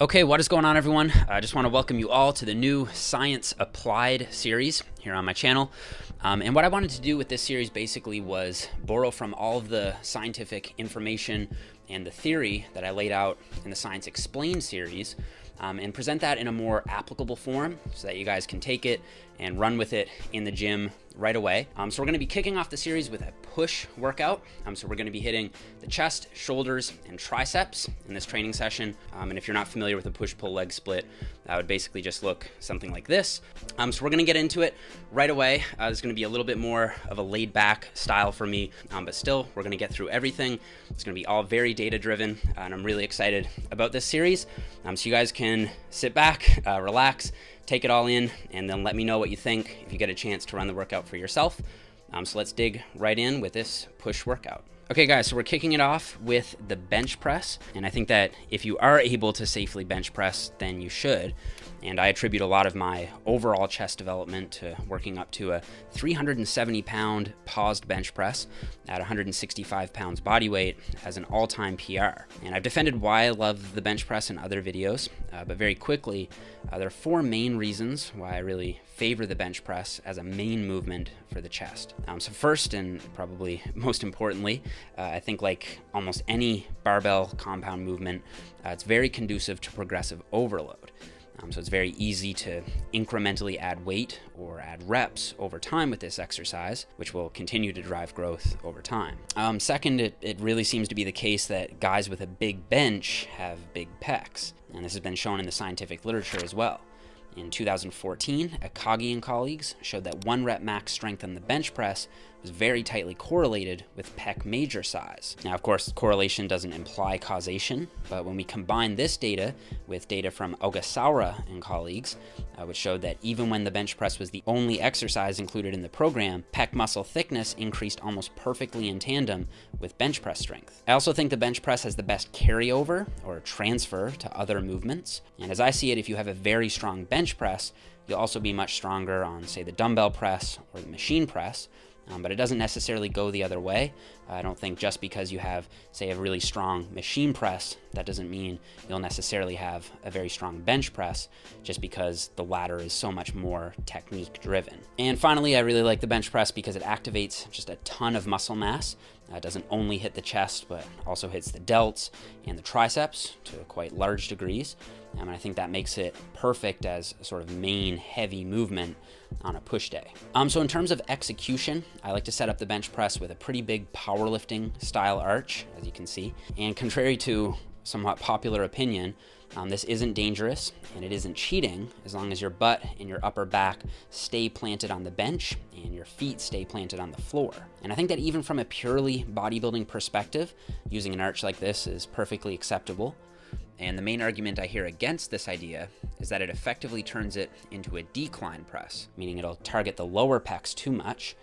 Okay, what is going on, everyone? I just want to welcome you all to the new Science Applied series here on my channel. And what I wanted to do with this series basically was borrow from all of the scientific information and the theory that I laid out in the Science Explained series and present that in a more applicable form so that you guys can take it and run with it in the gym right away. So we're going to be kicking off the series with a push workout. So we're going to be hitting the chest, shoulders, and triceps in this training session. And if you're not familiar with a push-pull leg split, that would basically just look something like this. So we're going to get into it right away. It's going to be a little bit more of a laid-back style for me, but still, we're going to get through everything. It's going to be all very data-driven, and I'm really excited about this series. So you guys can sit back, relax, take it all in, and then let me know what you think if you get a chance to run the workout for yourself. So let's dig right in with this push workout. Okay guys, so we're kicking it off with the bench press, and I think that if you are able to safely bench press, then you should. And I attribute a lot of my overall chest development to working up to a 370-pound paused bench press at 165 pounds body weight as an all-time PR. And I've defended why I love the bench press in other videos, but very quickly, there are four main reasons why I really favor the bench press as a main movement for the chest. So first, and probably most importantly, I think like almost any barbell compound movement, it's very conducive to progressive overload. So it's very easy to incrementally add weight or add reps over time with this exercise, which will continue to drive growth over time. Second, it really seems to be the case that guys with a big bench have big pecs, and this has been shown in the scientific literature as well. In 2014, Akagi and colleagues showed that 1 rep max strength on the bench press was very tightly correlated with pec major size. Now, of course, correlation doesn't imply causation, but when we combine this data with data from Ogasawa and colleagues, which showed that even when the bench press was the only exercise included in the program, pec muscle thickness increased almost perfectly in tandem with bench press strength. I also think the bench press has the best carryover or transfer to other movements. And as I see it, if you have a very strong bench press, you'll also be much stronger on, say, the dumbbell press or the machine press. But it doesn't necessarily go the other way. I don't think just because you have, say, a really strong machine press, that doesn't mean you'll necessarily have a very strong bench press, just because the latter is so much more technique driven. And finally, I really like the bench press because it activates just a ton of muscle mass. It doesn't only hit the chest, but also hits the delts and the triceps to quite large degrees. And I think that makes it perfect as a sort of main heavy movement on a push day. So in terms of execution, I like to set up the bench press with a pretty big powerlifting style arch, as you can see. And contrary to somewhat popular opinion, this isn't dangerous and it isn't cheating as long as your butt and your upper back stay planted on the bench and your feet stay planted on the floor. And I think that even from a purely bodybuilding perspective, using an arch like this is perfectly acceptable. And the main argument I hear against this idea is that it effectively turns it into a decline press, meaning it'll target the lower pecs too much,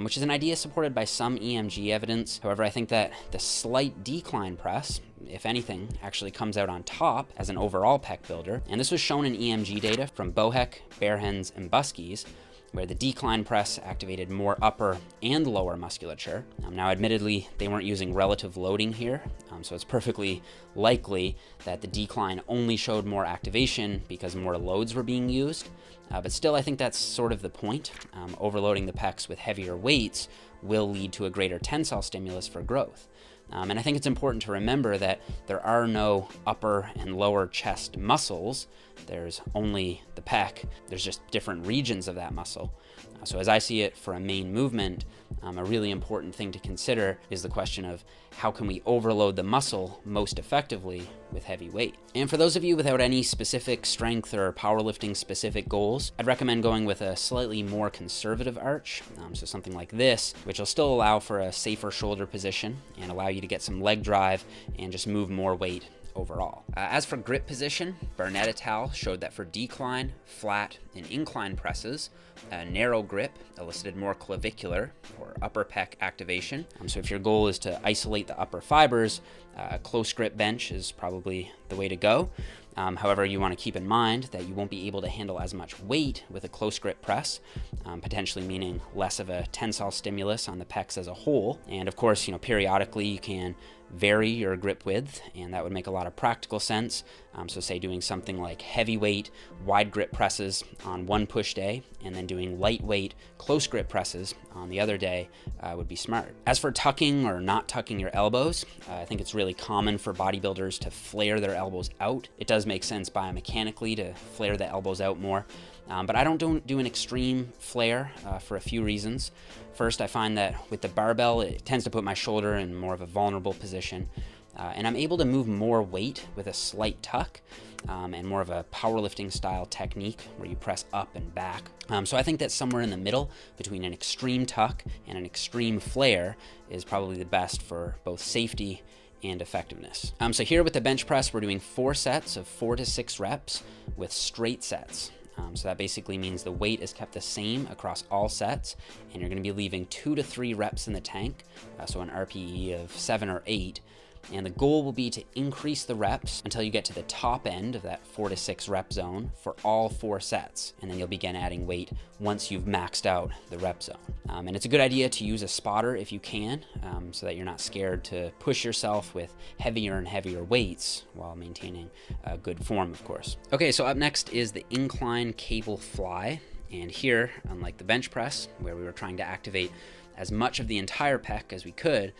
which is an idea supported by some EMG evidence. However, I think that the slight decline press, if anything, actually comes out on top as an overall pec builder. And this was shown in EMG data from Bohek, Bearhens, and Buskies, where the decline press activated more upper and lower musculature. Now, admittedly, they weren't using relative loading here, so it's perfectly likely that the decline only showed more activation because more loads were being used. But still, I think that's sort of the point. Overloading the pecs with heavier weights will lead to a greater tensile stimulus for growth. And I think it's important to remember that there are no upper and lower chest muscles. There's only the pec. There's just different regions of that muscle. So as I see it for a main movement, a really important thing to consider is the question of how can we overload the muscle most effectively with heavy weight. And for those of you without any specific strength or powerlifting specific goals, I'd recommend going with a slightly more conservative arch. So something like this, which will still allow for a safer shoulder position and allow you to get some leg drive and just move more weight overall. As for grip position, Burnett et al. Showed that for decline, flat, and incline presses, a narrow grip elicited more clavicular or upper pec activation. So if your goal is to isolate the upper fibers, a close grip bench is probably the way to go. However, you want to keep in mind that you won't be able to handle as much weight with a close grip press, potentially meaning less of a tensile stimulus on the pecs as a whole. And of course, periodically you can vary your grip width, and that would make a lot of practical sense. So say doing something like heavyweight wide grip presses on one push day, and then doing lightweight close grip presses on the other day would be smart. As for tucking or not tucking your elbows, I think it's really common for bodybuilders to flare their elbows out. It does make sense biomechanically to flare the elbows out more, but I don't do an extreme flare for a few reasons. First, I find that with the barbell, it tends to put my shoulder in more of a vulnerable position, and I'm able to move more weight with a slight tuck, and more of a powerlifting style technique where you press up and back. So I think that somewhere in the middle between an extreme tuck and an extreme flare is probably the best for both safety and effectiveness. So here with the bench press, we're doing 4 sets of 4 to 6 reps with straight sets. So that basically means the weight is kept the same across all sets, and you're going to be leaving 2 to 3 reps in the tank, so an RPE of 7 or 8. And the goal will be to increase the reps until you get to the top end of that 4 to 6 rep zone for all 4 sets. And then you'll begin adding weight once you've maxed out the rep zone. And it's a good idea to use a spotter if you can, so that you're not scared to push yourself with heavier and heavier weights while maintaining good form, of course. Okay, so up next is the incline cable fly. And here, unlike the bench press, where we were trying to activate as much of the entire pec as we could,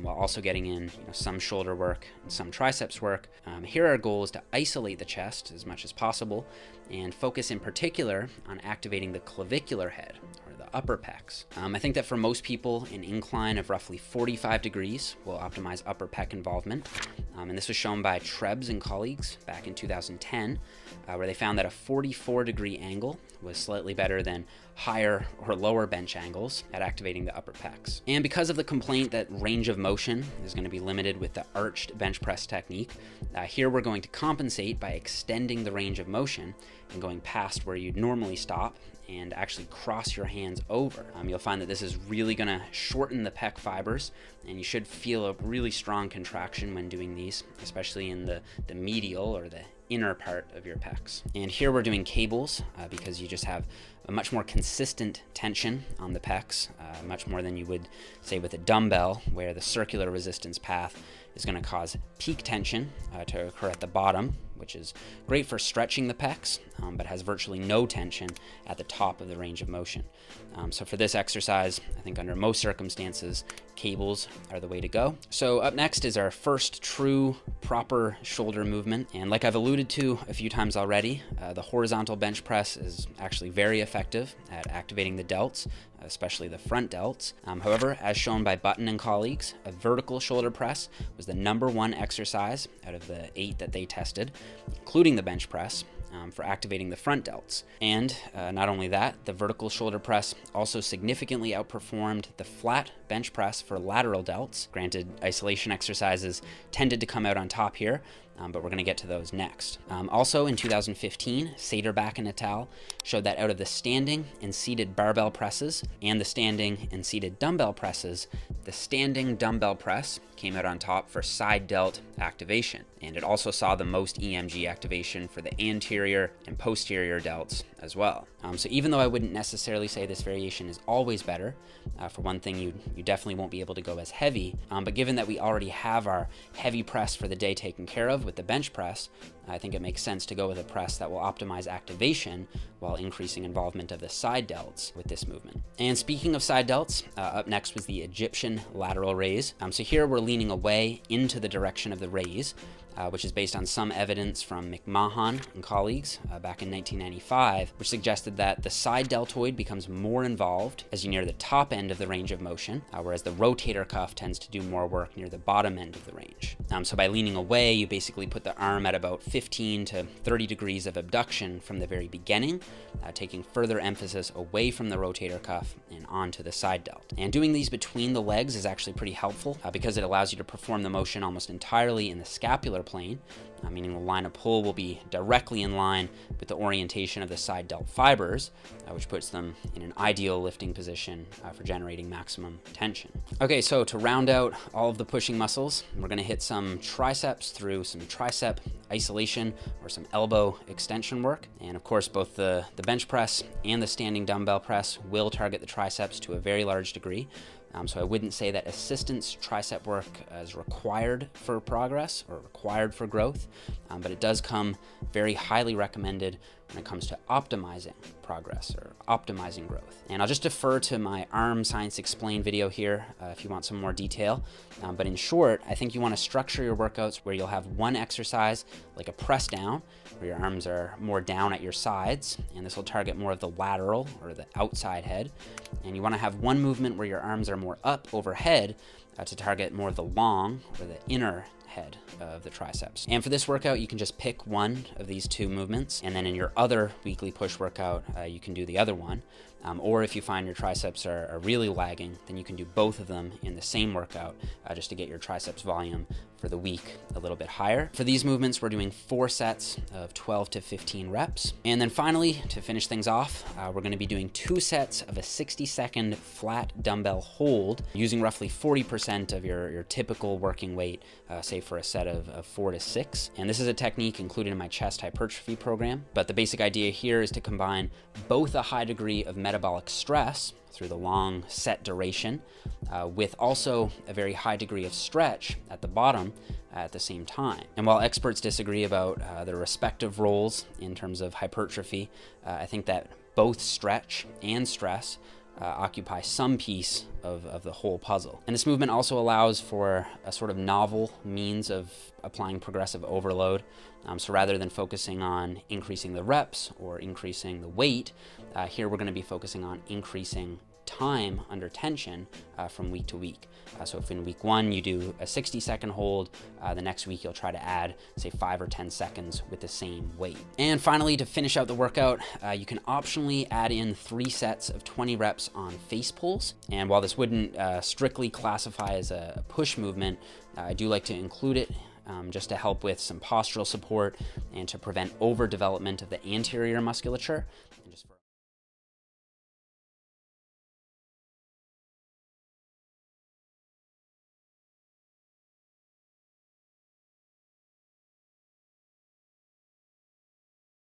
while also getting in some shoulder work and some triceps work, here our goal is to isolate the chest as much as possible and focus in particular on activating the clavicular head, or the upper pecs. I think that for most people, an incline of roughly 45 degrees will optimize upper pec involvement, and this was shown by Trebs and colleagues back in 2010, where they found that a 44-degree angle was slightly better than higher or lower bench angles at activating the upper pecs. And because of the complaint that range of motion is going to be limited with the arched bench press technique, here we're going to compensate by extending the range of motion and going past where you'd normally stop and actually cross your hands over. You'll find that this is really going to shorten the pec fibers, and you should feel a really strong contraction when doing these, especially in the medial or the inner part of your pecs. And here we're doing cables because you just have a much more consistent tension on the pecs, much more than you would say with a dumbbell, where the circular resistance path is going to cause peak tension to occur at the bottom, which is great for stretching the pecs, but has virtually no tension at the top of the range of motion. So for this exercise, I think under most circumstances, cables are the way to go. So up next is our first true proper shoulder movement. And like I've alluded to a few times already, the horizontal bench press is actually very effective at activating the delts, especially the front delts. However, as shown by Button and colleagues, a vertical shoulder press was the #1 exercise out of the 8 that they tested, including the bench press, for activating the front delts. And not only that, the vertical shoulder press also significantly outperformed the flat bench press for lateral delts. Granted, isolation exercises tended to come out on top here, but we're going to get to those next. Also in 2015, Saderbach and al. Showed that out of the standing and seated barbell presses and the standing and seated dumbbell presses, the standing dumbbell press came out on top for side delt activation. And it also saw the most EMG activation for the anterior and posterior delts as well. So even though I wouldn't necessarily say this variation is always better, for one thing, you definitely won't be able to go as heavy, but given that we already have our heavy press for the day taken care of with the bench press, I think it makes sense to go with a press that will optimize activation while increasing involvement of the side delts with this movement. And speaking of side delts, up next was the Egyptian lateral raise. So here we're leaning away into the direction of the raise, which is based on some evidence from McMahon and colleagues back in 1995, which suggested that the side deltoid becomes more involved as you near the top end of the range of motion, whereas the rotator cuff tends to do more work near the bottom end of the range. So by leaning away, you basically put the arm at about 15 to 30 degrees of abduction from the very beginning, taking further emphasis away from the rotator cuff and onto the side delt. And doing these between the legs is actually pretty helpful because it allows you to perform the motion almost entirely in the scapular plane, meaning the line of pull will be directly in line with the orientation of the side delt fibers, which puts them in an ideal lifting position for generating maximum tension. Okay, so to round out all of the pushing muscles, we're going to hit some triceps through some tricep isolation or some elbow extension work. And of course, both the bench press and the standing dumbbell press will target the triceps to a very large degree. So I wouldn't say that assistance tricep work is required for progress or required for growth, but it does come very highly recommended when it comes to optimizing progress or optimizing growth. And I'll just defer to my Arm Science Explained video here if you want some more detail. But in short, I think you want to structure your workouts where you'll have one exercise like a press down, where your arms are more down at your sides, and this will target more of the lateral or the outside head. And you want to have one movement where your arms are more up overhead to target more of the long or the inner head of the triceps. And for this workout, you can just pick one of these two movements, and then in your other weekly push workout, you can do the other one. Or if you find your triceps are really lagging, then you can do both of them in the same workout just to get your triceps volume for the week a little bit higher. For these movements, we're doing 4 sets of 12 to 15 reps. And then finally, to finish things off, we're going to be doing 2 sets of a 60-second flat dumbbell hold using roughly 40% of your typical working weight, say for a set of 4 to 6. And this is a technique included in my chest hypertrophy program. But the basic idea here is to combine both a high degree of metabolic stress through the long set duration with also a very high degree of stretch at the bottom at the same time. And while experts disagree about their respective roles in terms of hypertrophy, I think that both stretch and stress occupy some piece of the whole puzzle. And this movement also allows for a sort of novel means of applying progressive overload. So rather than focusing on increasing the reps or increasing the weight, here we're going to be focusing on increasing time under tension from week to week. So if in week 1 you do a 60-second hold, the next week you'll try to add, say, 5 or 10 seconds with the same weight. And finally, to finish out the workout, you can optionally add in 3 sets of 20 reps on face pulls. And while this wouldn't strictly classify as a push movement, I do like to include it just to help with some postural support and to prevent overdevelopment of the anterior musculature. And just